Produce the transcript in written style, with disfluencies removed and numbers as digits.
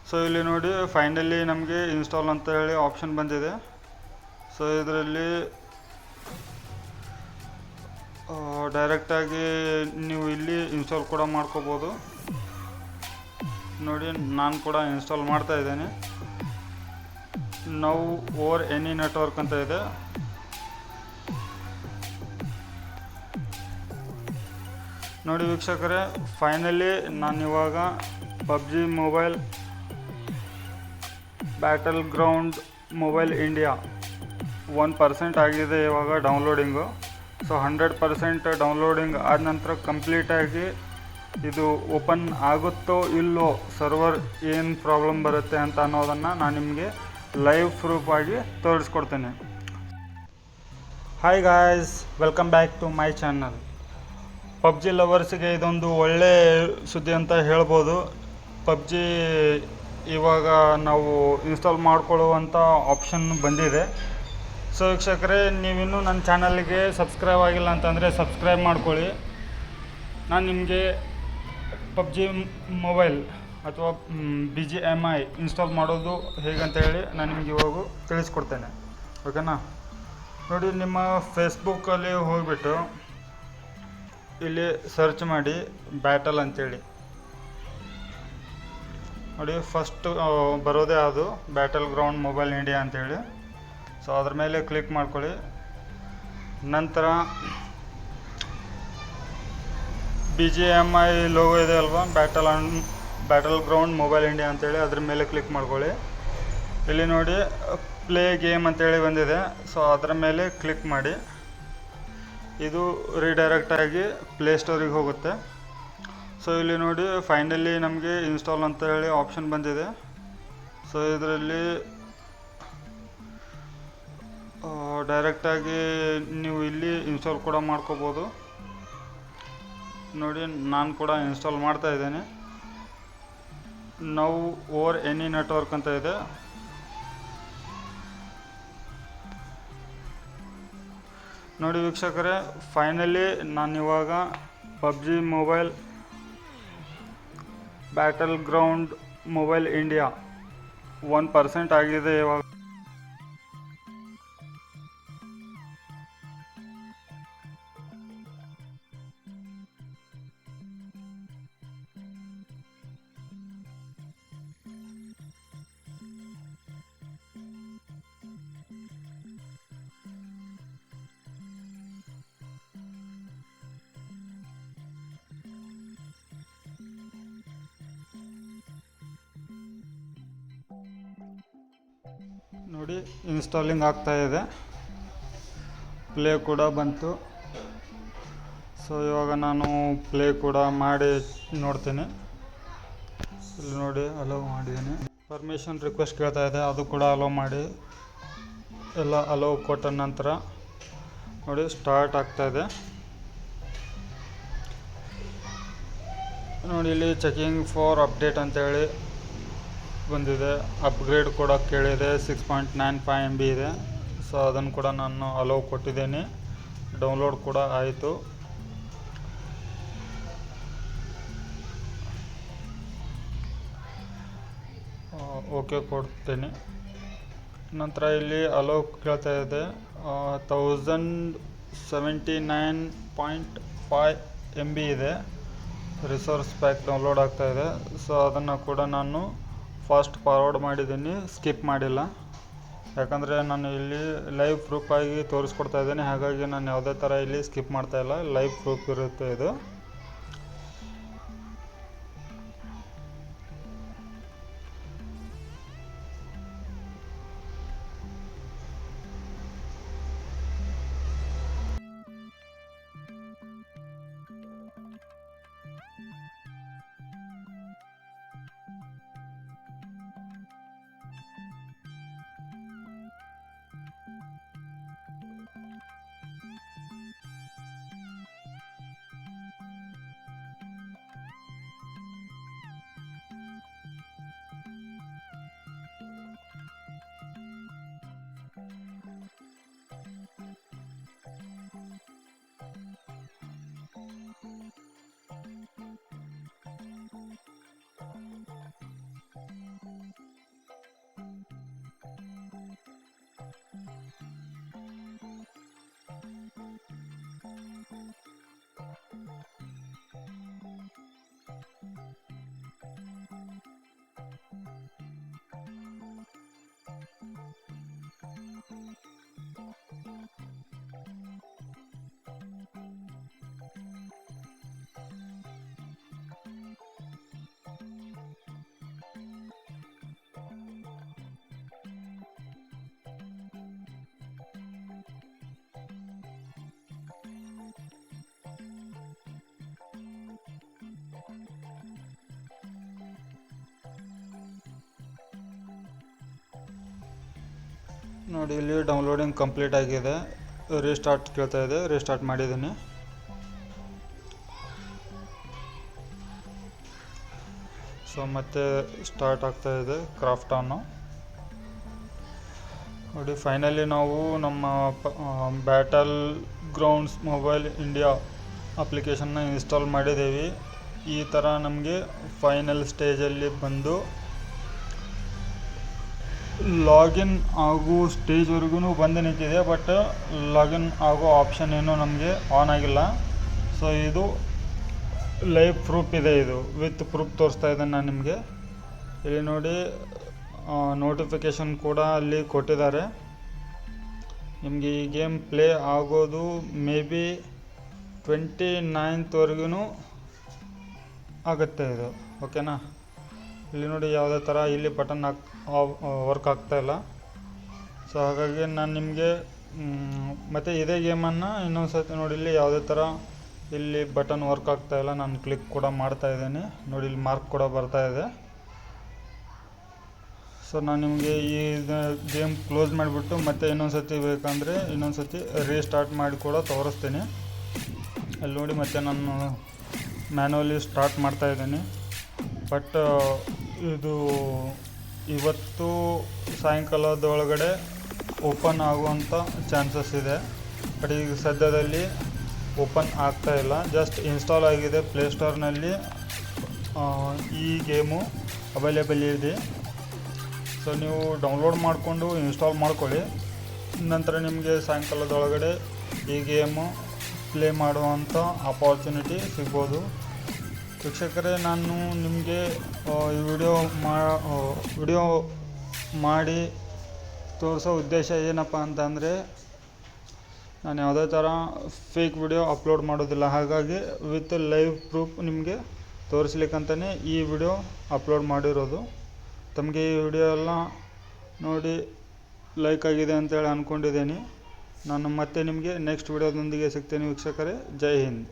So ಇಲ್ಲಿ ನೋಡಿ finally ನಮಗೆ ಇನ್ಸ್ಟಾಲ್ ಅಂತ ಹೇಳಿ ಆಪ್ಷನ್ ಬಂದಿದೆ. ಸೊ ಇದರಲ್ಲಿ ಡೈರೆಕ್ಟಾಗಿ ನೀವು ಇಲ್ಲಿ ಇನ್ಸ್ಟಾಲ್ ಕೂಡ ಮಾಡ್ಕೋಬೋದು. ನೋಡಿ ನಾನು ಕೂಡ ಇನ್ಸ್ಟಾಲ್ ಮಾಡ್ತಾ ಇದ್ದೇನೆ. ನೌ ಓವರ್ ಎನಿ ನೆಟ್ವರ್ಕ್ ಅಂತ ಇದೆ. ನೋಡಿ ವೀಕ್ಷಕರೇ, ಫೈನಲಿ ನಾನಿವಾಗ PUBG mobile battle ground mobile India 1% ಆಗಿದೆ ಇವಾಗ ಡೌನ್ಲೋಡಿಂಗು. ಸೊ 100% ಡೌನ್ಲೋಡಿಂಗ್ ಆದ ನಂತರ ಕಂಪ್ಲೀಟಾಗಿ ಇದು ಓಪನ್ ಆಗುತ್ತೋ ಇಲ್ಲೋ, ಸರ್ವರ್ ಏನು ಪ್ರಾಬ್ಲಮ್ ಬರುತ್ತೆ ಅಂತ ಅನ್ನೋದನ್ನು ನಾನು ನಿಮಗೆ ಲೈವ್ ಪ್ರೂಫ್ ಆಗಿ ತೋರಿಸ್ಕೊಡ್ತೇನೆ. Hi guys, welcome back to my channel. PUBG ಲವರ್ಸ್ಗೆ ಇದೊಂದು ಒಳ್ಳೆ ಸುದ್ದಿ ಅಂತ ಹೇಳ್ಬೋದು. ಪಬ್ಜಿ ಇವಾಗ ನಾವು ಇನ್ಸ್ಟಾಲ್ ಮಾಡ್ಕೊಳ್ಳುವಂಥ ಆಪ್ಷನ್ ಬಂದಿದೆ. ಸೊ ವೀಕ್ಷಕರೇ, ನೀವಿನ್ನೂ ನನ್ನ ಚಾನಲ್ಗೆ ಸಬ್ಸ್ಕ್ರೈಬ್ ಆಗಿಲ್ಲ ಅಂತಂದರೆ ಸಬ್ಸ್ಕ್ರೈಬ್ ಮಾಡ್ಕೊಳ್ಳಿ. ನಾನು ನಿಮಗೆ ಪಬ್ಜಿ ಮೊಬೈಲ್ ಅಥವಾ BGMI ಇನ್ಸ್ಟಾಲ್ ಮಾಡೋದು ಹೇಗಂತ ಹೇಳಿ ನಾನು ನಿಮ್ಗೆ ಇವಾಗ ತಿಳಿಸ್ಕೊಡ್ತೇನೆ, ಓಕೆನಾ. ನೋಡಿ, ನಿಮ್ಮ ಫೇಸ್ಬುಕ್ಕಲ್ಲಿ ಹೋಗಿಬಿಟ್ಟು ಇಲ್ಲಿ ಸರ್ಚ್ ಮಾಡಿ ಬ್ಯಾಟಲ್ ಅಂತೇಳಿ. ನೋಡಿ, ಫಸ್ಟ್ ಬರೋದೇ ಅದು ಬ್ಯಾಟಲ್ ಗ್ರೌಂಡ್ ಮೊಬೈಲ್ ಇಂಡಿಯಾ ಅಂತೇಳಿ. ಸೊ ಅದ್ರ ಮೇಲೆ ಕ್ಲಿಕ್ ಮಾಡ್ಕೊಳ್ಳಿ. ನಂತರ BGMI ಲೋಗೋ ಇದೆ ಅಲ್ವಾ, ಬ್ಯಾಟಲ್ ಗ್ರೌಂಡ್ ಮೊಬೈಲ್ ಇಂಡಿಯಾ ಅಂತೇಳಿ, ಅದ್ರ ಮೇಲೆ ಕ್ಲಿಕ್ ಮಾಡ್ಕೊಳ್ಳಿ. ಇಲ್ಲಿ ನೋಡಿ ಪ್ಲೇ ಗೇಮ್ ಅಂತೇಳಿ ಬಂದಿದೆ. ಸೊ ಅದರ ಮೇಲೆ ಕ್ಲಿಕ್ ಮಾಡಿ. ಇದು ರೀಡೈರೆಕ್ಟಾಗಿ ಪ್ಲೇಸ್ಟೋರಿಗೆ ಹೋಗುತ್ತೆ. ಸೊ ಇಲ್ಲಿ ನೋಡಿ ಫೈನಲಿ ನಮಗೆ ಇನ್ಸ್ಟಾಲ್ ಅಂತ ಹೇಳಿ ಆಪ್ಷನ್ ಬಂದಿದೆ. ಸೊ ಇದರಲ್ಲಿ ಡೈರೆಕ್ಟಾಗಿ ನೀವು ಇಲ್ಲಿ ಇನ್ಸ್ಟಾಲ್ ಕೂಡ ಮಾಡ್ಕೋಬೋದು. ನೋಡಿ, ನಾನು ಕೂಡ ಇನ್ಸ್ಟಾಲ್ ಮಾಡ್ತಾ ಇದ್ದೇನೆ. ನೌ ಓವರ್ ಎನಿ ನೆಟ್ವರ್ಕ್ ಅಂತ ಇದೆ. ನೋಡಿ ವೀಕ್ಷಕರೇ, ಫೈನಲಿ ನಾನಿವಾಗ PUBG mobile battle ground mobile India 1% ಆಗಿದೆ ಇವಾಗ. ನೋಡಿ, ಇನ್ಸ್ಟಾಲಿಂಗ್ ಆಗ್ತಾ ಇದೆ. ಪ್ಲೇ ಕೂಡ ಬಂತು. ಸೊ ಇವಾಗ ನಾನು ಪ್ಲೇ ಕೂಡ ಮಾಡಿ ನೋಡ್ತೀನಿ. ಇಲ್ಲಿ ನೋಡಿ ಅಲೋ ಮಾಡಿದ್ದೀನಿ. ಪರ್ಮಿಷನ್ ರಿಕ್ವೆಸ್ಟ್ ಕೇಳ್ತಾ ಇದೆ, ಅದು ಕೂಡ ಅಲೋ ಮಾಡಿ. ಎಲ್ಲ ಅಲೋ ಕೊಟ್ಟ ನಂತರ ನೋಡಿ ಸ್ಟಾರ್ಟ್ ಆಗ್ತಾ ಇದೆ. ನೋಡಿ, ಇಲ್ಲಿ ಚೆಕಿಂಗ್ ಫಾರ್ ಅಪ್ಡೇಟ್ ಅಂತೇಳಿ ಬಂದಿದೆ. ಅಪ್ಗ್ರೇಡ್ ಕೂಡ ಕೇಳಿದೆ. 6.95 MB ಇದೆ. ಸೊ ಅದನ್ನು ಕೂಡ ನಾನು ಅಲೋ ಕೊಟ್ಟಿದ್ದೇನೆ. ಡೌನ್ಲೋಡ್ ಕೂಡ ಆಯಿತು. ಓಕೆ ಕೊಡ್ತೇನೆ. ನಂತರ ಇಲ್ಲಿ ಅಲೋ ಕೇಳ್ತಾ ಇದೆ. 1079.5 MB ಇದೆ. ರಿಸೋರ್ಸ್ ಪ್ಯಾಕ್ ಡೌನ್ಲೋಡ್ ಆಗ್ತಾ ಇದೆ. ಸೊ ಅದನ್ನು ಕೂಡ ನಾನು ಫಾಸ್ಟ್ ಫಾರ್ವರ್ಡ್ ಮಾಡಿದ್ದೀನಿ, ಸ್ಕಿಪ್ ಮಾಡಿಲ್ಲ. ಯಾಕಂದರೆ ನಾನು ಇಲ್ಲಿ ಲೈವ್ ಪ್ರೂಫ್ ಆಗಿ ತೋರಿಸ್ಕೊಡ್ತಾ ಇದ್ದೀನಿ. ಹಾಗಾಗಿ ನಾನು ಯಾವುದೇ ಥರ ಇಲ್ಲಿ ಸ್ಕಿಪ್ ಮಾಡ್ತಾ ಇಲ್ಲ, ಲೈವ್ ಪ್ರೂಫ್ ಇರುತ್ತೆ ಇದು. ನೋಡಿ ಇಲ್ಲಿ ಡೌನ್ಲೋಡಿಂಗ್ ಕಂಪ್ಲೀಟ್ ಆಗಿದೆ. ರೀಸ್ಟಾರ್ಟ್ ಕೇಳ್ತಾ ಇದೆ, ರೀಸ್ಟಾರ್ಟ್ ಮಾಡಿದ್ದೀನಿ. ಸೊ ಮತ್ತೆ ಸ್ಟಾರ್ಟ್ ಆಗ್ತಾ ಇದೆ ಕ್ರಾಫ್ಟ್ ಆನು. ನೋಡಿ ಫೈನಲಿ ನಾವು ನಮ್ಮ ಬ್ಯಾಟಲ್ ಗ್ರೌಂಡ್ಸ್ ಮೊಬೈಲ್ ಇಂಡಿಯಾ ಅಪ್ಲಿಕೇಶನ್ನ ಇನ್ಸ್ಟಾಲ್ ಮಾಡಿದ್ದೀವಿ. ಈ ಥರ ನಮಗೆ ಫೈನಲ್ ಸ್ಟೇಜಲ್ಲಿ ಬಂದು ಲಾಗಿನ್ ಆಗೋ ಸ್ಟೇಜ್ವರೆಗೂ ಬಂದು ನಿಂತಿದೆ. ಬಟ್ ಲಾಗಿನ್ ಆಗೋ ಆಪ್ಷನ್ ಏನೂ ನಮಗೆ ಆನ್ ಆಗಿಲ್ಲ. ಸೊ ಇದು ಲೈವ್ ಪ್ರೂಫ್ ಇದೆ, ಇದು ವಿತ್ ಪ್ರೂಫ್ ತೋರಿಸ್ತಾ ಇದ್ದೇನೆ ನಾನು ನಿಮಗೆ. ಇಲ್ಲಿ ನೋಡಿ ನೋಟಿಫಿಕೇಷನ್ ಕೂಡ ಅಲ್ಲಿ ಕೊಟ್ಟಿದ್ದಾರೆ. ನಿಮಗೆ ಈ ಗೇಮ್ ಪ್ಲೇ ಆಗೋದು ಮೇ ಬಿ 29th ಆಗುತ್ತೆ ಇದು, ಓಕೆನಾ. ಇಲ್ಲಿ ನೋಡಿ ಯಾವುದೇ ಥರ ಇಲ್ಲಿ ಬಟನ್ ವರ್ಕ್ ಆಗ್ತಾಯಿಲ್ಲ. ಸೊ ಹಾಗಾಗಿ ನಾನು ನಿಮಗೆ ಮತ್ತು ಇದೇ ಗೇಮನ್ನು ಇನ್ನೊಂದು ಸರ್ತಿ ನೋಡಿ, ಇಲ್ಲಿ ಯಾವುದೇ ಥರ ಇಲ್ಲಿ ಬಟನ್ ವರ್ಕ್ ಆಗ್ತಾಯಿಲ್ಲ. ನಾನು ಕ್ಲಿಕ್ ಕೂಡ ಮಾಡ್ತಾಯಿದ್ದೀನಿ ನೋಡಿ, ಇಲ್ಲಿ ಮಾರ್ಕ್ ಕೂಡ ಬರ್ತಾಯಿದೆ. ಸೊ ನಾನು ನಿಮಗೆ ಈ ಗೇಮ್ ಕ್ಲೋಸ್ ಮಾಡಿಬಿಟ್ಟು ಮತ್ತೆ ಇನ್ನೊಂದು ಸರ್ತಿ ಬೇಕಂದರೆ ಇನ್ನೊಂದು ಸರ್ತಿ ರೀಸ್ಟಾರ್ಟ್ ಮಾಡಿ ಕೂಡ ತೋರಿಸ್ತೀನಿ. ಅಲ್ಲಿ ನೋಡಿ ಮತ್ತೆ ನಾನು ಮ್ಯಾನ್ಯುವಲಿ ಸ್ಟಾರ್ಟ್ ಮಾಡ್ತಾಯಿದ್ದೀನಿ. ಬಟ್ ಇದು ಇವತ್ತು ಸಾಯಂಕಾಲದೊಳಗಡೆ ಓಪನ್ ಆಗುವಂಥ ಚಾನ್ಸಸ್ ಇದೆ. ಬಟ್ ಈಗ ಸದ್ಯದಲ್ಲಿ ಓಪನ್ ಆಗ್ತಾಯಿಲ್ಲ, ಜಸ್ಟ್ ಇನ್ಸ್ಟಾಲ್ ಆಗಿದೆ ಪ್ಲೇಸ್ಟೋರ್ನಲ್ಲಿ. ಈ ಗೇಮು ಅವೈಲೇಬಲ್ ಇದೆ. ಸೊ ನೀವು ಡೌನ್ಲೋಡ್ ಮಾಡಿಕೊಂಡು ಇನ್ಸ್ಟಾಲ್ ಮಾಡ್ಕೊಳ್ಳಿ. ನಂತರ ನಿಮಗೆ ಸಾಯಂಕಾಲದೊಳಗಡೆ ಈ ಗೇಮು ಪ್ಲೇ ಮಾಡುವಂಥ ಅಪಾರ್ಚುನಿಟಿ ಸಿಗ್ಬೋದು. ವೀಕ್ಷಕರೇ, ನಾನು ನಿಮಗೆ ಈ ವಿಡಿಯೋ ಮಾಡಿ ತೋರಿಸೋ ಉದ್ದೇಶ ಏನಪ್ಪ ಅಂತಂದರೆ, ನಾನು ಯಾವುದೇ ಥರ ಫೇಕ್ ವಿಡಿಯೋ ಅಪ್ಲೋಡ್ ಮಾಡೋದಿಲ್ಲ. ಹಾಗಾಗಿ ವಿತ್ ಲೈವ್ ಪ್ರೂಫ್ ನಿಮಗೆ ತೋರಿಸ್ಲಿಕ್ಕಂತಲೇ ಈ ವಿಡಿಯೋ ಅಪ್ಲೋಡ್ ಮಾಡಿರೋದು. ತಮಗೆ ಈ ವಿಡಿಯೋ ಎಲ್ಲ ನೋಡಿ ಲೈಕ್ ಆಗಿದೆ ಅಂತೇಳಿ ಅಂದ್ಕೊಂಡಿದ್ದೀನಿ. ನಾನು ಮತ್ತೆ ನಿಮಗೆ ನೆಕ್ಸ್ಟ್ ವಿಡಿಯೋದೊಂದಿಗೆ ಸಿಗ್ತೇನೆ ವೀಕ್ಷಕರೇ. ಜೈ ಹಿಂದ್.